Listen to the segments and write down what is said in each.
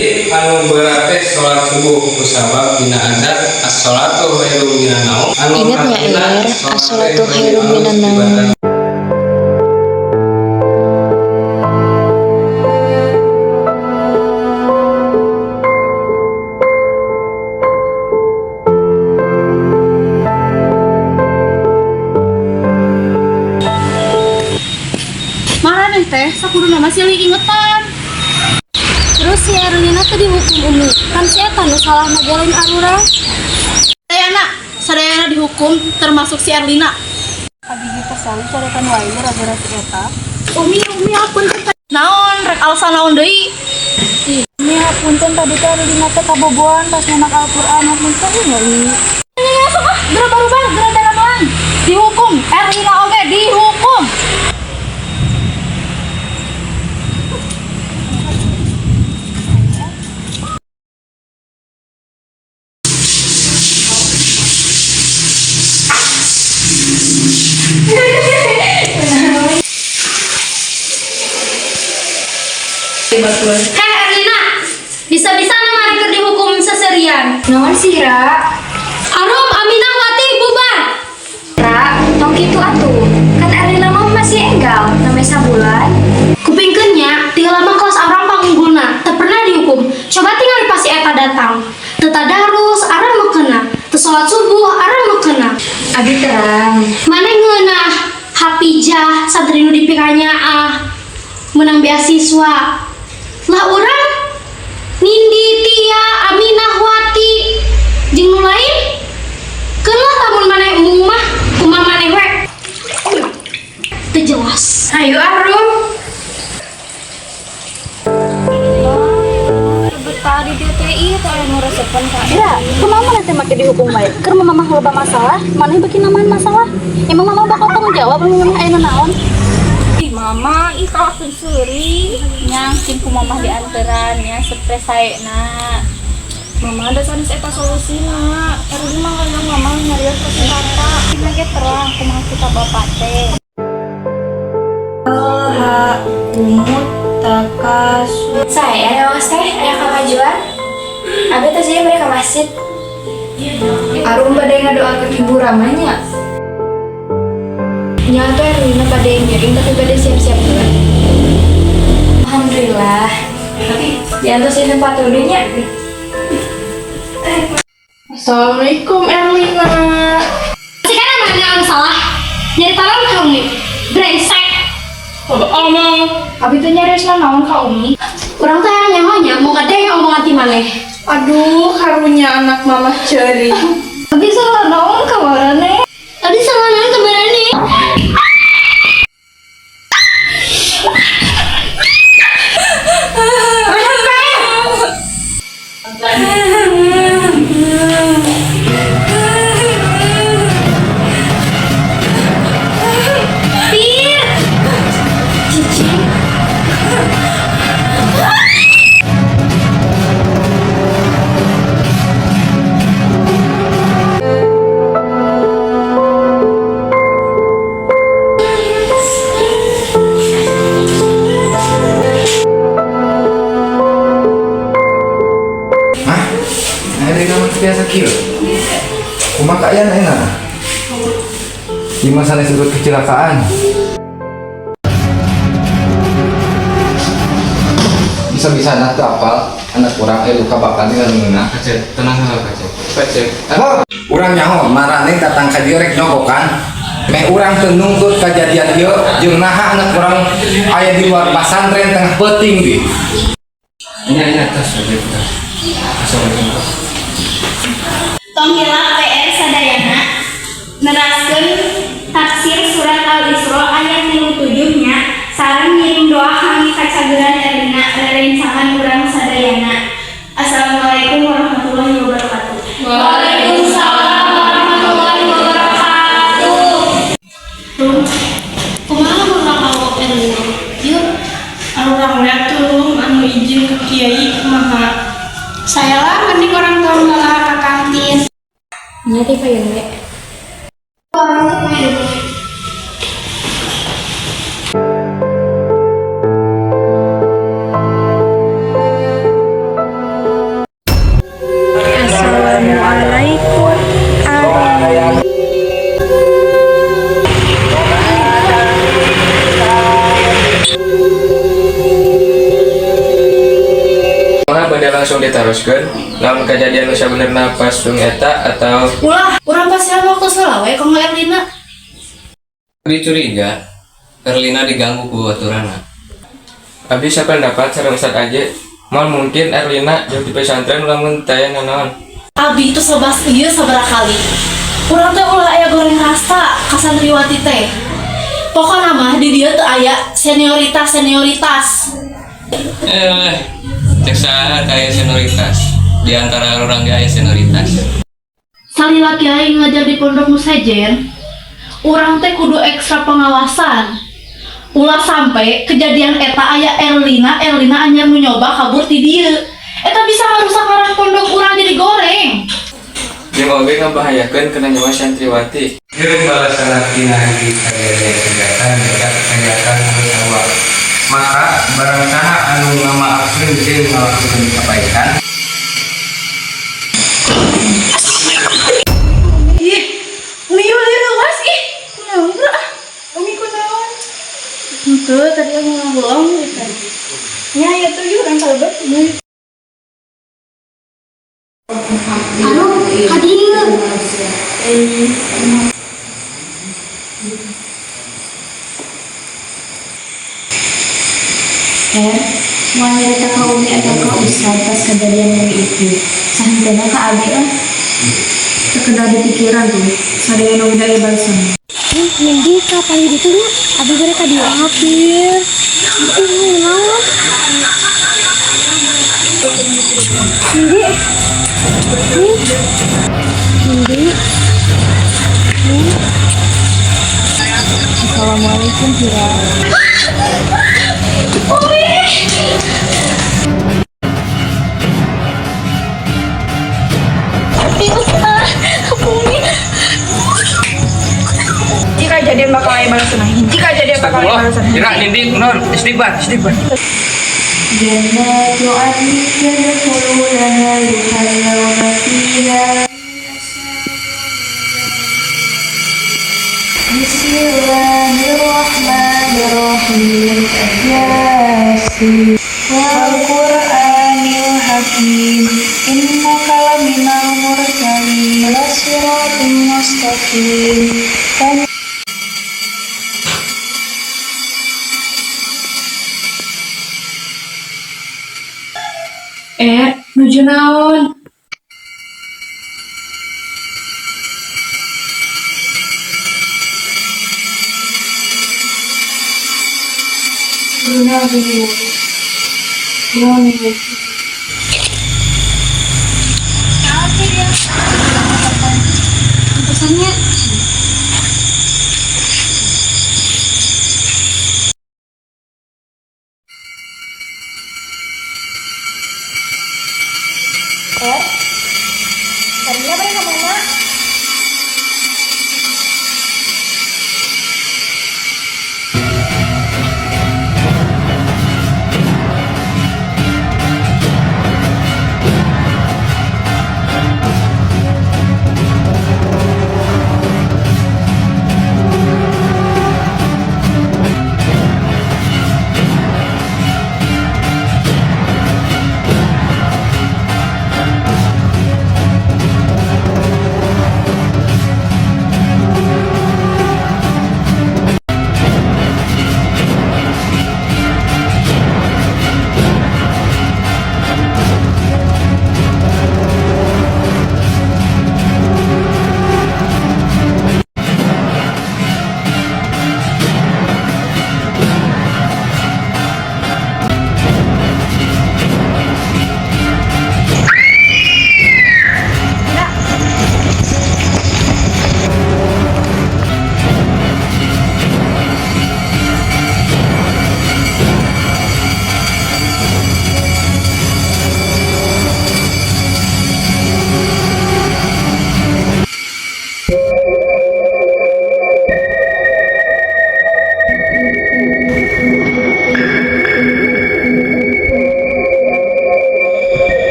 Jadi anu berarti sholat subuh kusabab dina adzan as-sholatu khairum minan naum. Ingat nggak Er, as-sholatu khairum minan naum. Marah nih teh, sakudu masih lagi ingetan. Terus si Erlina tuh dihukum Umi, kan si Eta nu salah ngajalin arura. Sadayana dihukum termasuk si Erlina. Abi kita selalu carekan wae gara-gara si Eta. Umi apunten. Naon rek alasan naon deui? Umi apunten tadi teh Erlina teh kaboboan pas nyemak Al-Qur'an mun teh Umi. Sok geura barubah, geura dalaman. Dihukum, Erlina oge dihukum. Heh Erlina, bisa-bisa nama keur dihukum seserian. Naon sih Ra? Arum, Aminah, Wati, bubar. Ra, tong kitu atuh. Kan Erlina mah masih enggal, namanya sabulan. Kupingkeunnya, tinggal lama kelas orang pangunggulna, teu pernah dihukum. Coba tinggal pas si Eta datang. Teu tadarus, arang mah keuna. Teu salat subuh, arang mah keuna. Abi terang. Maneh ngeunah Hapijah, santri nu dipikanya menang beasiswa. Lah urang Nindi, Tia, Aminah, Wati, jeung nu lain keunlah lamun maneh umum mah kumaha maneh we. Teu jelas. Ayo Arum. Tadi DTI teh anu resepan ka. Ya, kumaha mana teh make dihukum bae? Keur mamah loba masalah, maneh bikin namaan masalah. Emang mama bakal tanggung jawab mun aya naon? Mama ih kalakeun seuri nyang cing ku mamah dianteran nya stres saena. Mama ada sanes eta solusina. Erdi mah ngajak mama nyarios ka si Tata. Dina ge terang kumaha kita bapak teh. Umut takasu. Saya ada mas teh, aya kemajuan. Abi teh sih mereka masjid. Arum bade ngadoakeun ibu ramanya. Nya tuh Erlina pada yang ngiring tapi pada siap-siap dulu. Alhamdulillah. Diantos ini tempat dulunya. Assalamualaikum Erlina. Sekarang mana yang salah? Nyari tolong ke Umi. Brengsek. Omong. Abi teh nyarios naon ka Umi? Urang teh nyahonya mau gade yang omongan ti maneh. Aduh, karunya anak mama ceri. Abi salah naon ka warane? Tadi salah naon sebenarnya nih. Biasa kieu. Kumaha kaayaan ayeuna? Di masa disebut kecelakaan. Bisa-bisa anak tuh apal anak kurang luka bakal di ngeunah. Kacet, tenang lah kacet. Pecek. Urang nyaho marane datang ka dieu rek nyogokan. Meh urang teu nungkut kajadian ieu jeung naha anak urang aya di luar pasantren tengah peuting di. Ini atas aja kita. Assalamualaikum. Tongkila PR sadayana neraskeun tafsir surat Al-Isra ayat 57 nya sareng ngirim doa kami kacageran Erlina rerencangan urang sadayana. Assalamualaikum warahmatullahi wabarakatuh. Waalaikumsalam warahmatullahi wabarakatuh. Kumaha urang mau Erlina? Yuk, Urang we tuh anu izin ke kiai kumaha? saya lah mending orang tua ngalah ke kantin. Nyati kayak we. dia langsung diteruskan lamun kejadian nu sabenerna pas tung eta atau Ulah, urang pasihan waktu selawe kong Erlina. dicuriga Erlina diganggu ku baturana. Abdi sapendapat sareng Ustaz aja mal mungkin Erlina jeung di pesantren lamun taya nanaon. Abi itu sebas ieu sabaraha kali. Urang teh ulah aya goreng rasa ka santriwati teh. Pokona mah di dieu teu aya senioritas. Cek saha kaya senioritas di antara orang gaya senioritas. Salila kiai ngajar di pondok musajen, urang teh kudu ekstra pengawasan. Ulah sampai kejadian eta aya Erlina anyar nu nyoba kabur ti dieu. Eta bisa ngarusak karang pondok urang jadi goreng. Jeung oge ngabahayakeun kana nyawa santriwati. Jeung balasan tina hiji kejadian kejahatan kejahatan anu sawa. Maka barang saha anu ngamaafkeun jeung ngalakukeun kebaikan. Ih, Umi ulah lewas ih. Kunaon ah? Umi kunaon? Henteu tadi aku ngomong gitu. Nya ya tuh urang kalebet. Anu, kadieu. Mau nyerita ke Umi atau ke Ustaz pas kejadian yang itu. Sahantena ke Abi lah. Terkena di pikiran tuh. Sadaya nu udah balasan. Nindi kapan gitu nya? Abi bere ka dieu hampir. Naon? Nindi. Assalamualaikum Kira. Jika kejadian bakal aya balasan. Jika kejadian bakal aya balasan. Kira Nindi non istighfar. Jannatu adnin yadkhulunaha yuhallawna fiha. Bismillahirrahmanirrahim. Yasin wal Qur'anil hakim. Innaka laminal mursalin ala siratin mustaqim. Nuju naon? Pesannya Tadinya apa yang Mama?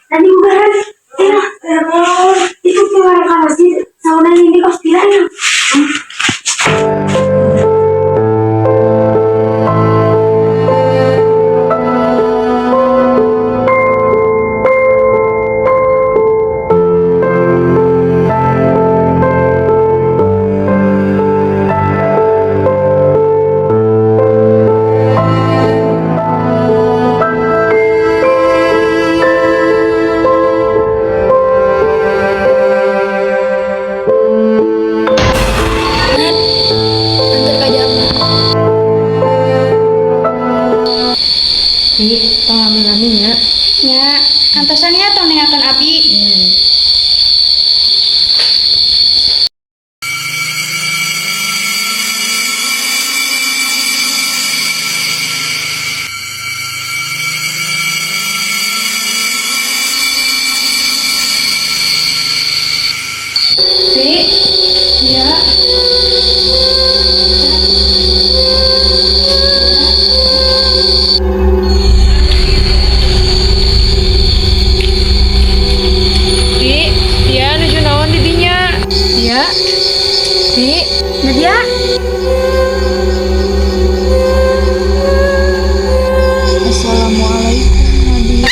Tadi bukan itu keluar kamar sih sauna ini kos bilangnya. Ya, antosannya atau nengakan abi. Nadia. Assalamualaikum Nadia.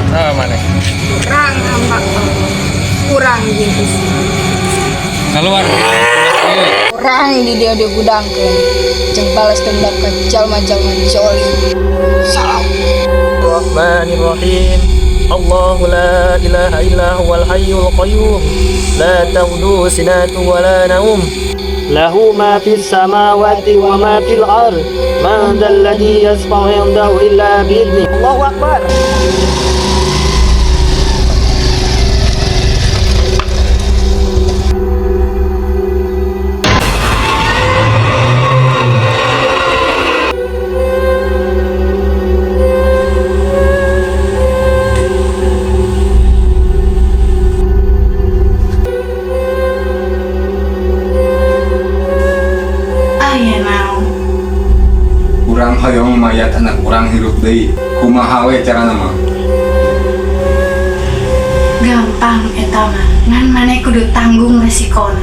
Nah, mana? Kurang hamba kurang gitu. Keluar. Orang di dia gudangkeun jeung balas dendam ka jalma-jalma joli. Salam. Rahmanirrahim. Allahu la ilaha illa huwal hayyul qayyum. La ta'khudhuhu sinatun wa la nawm. Lahu ma fis samawati wa ma fil ard. Man dhal ladzi yashfa'u 'indahu illa bi'idhnihi. Allahu akbar. Urang hoyong mayat anak urang hirup deui. Kumaha we carana mah? Gampang eta mah. Ngan maneh kudu tanggung resikona.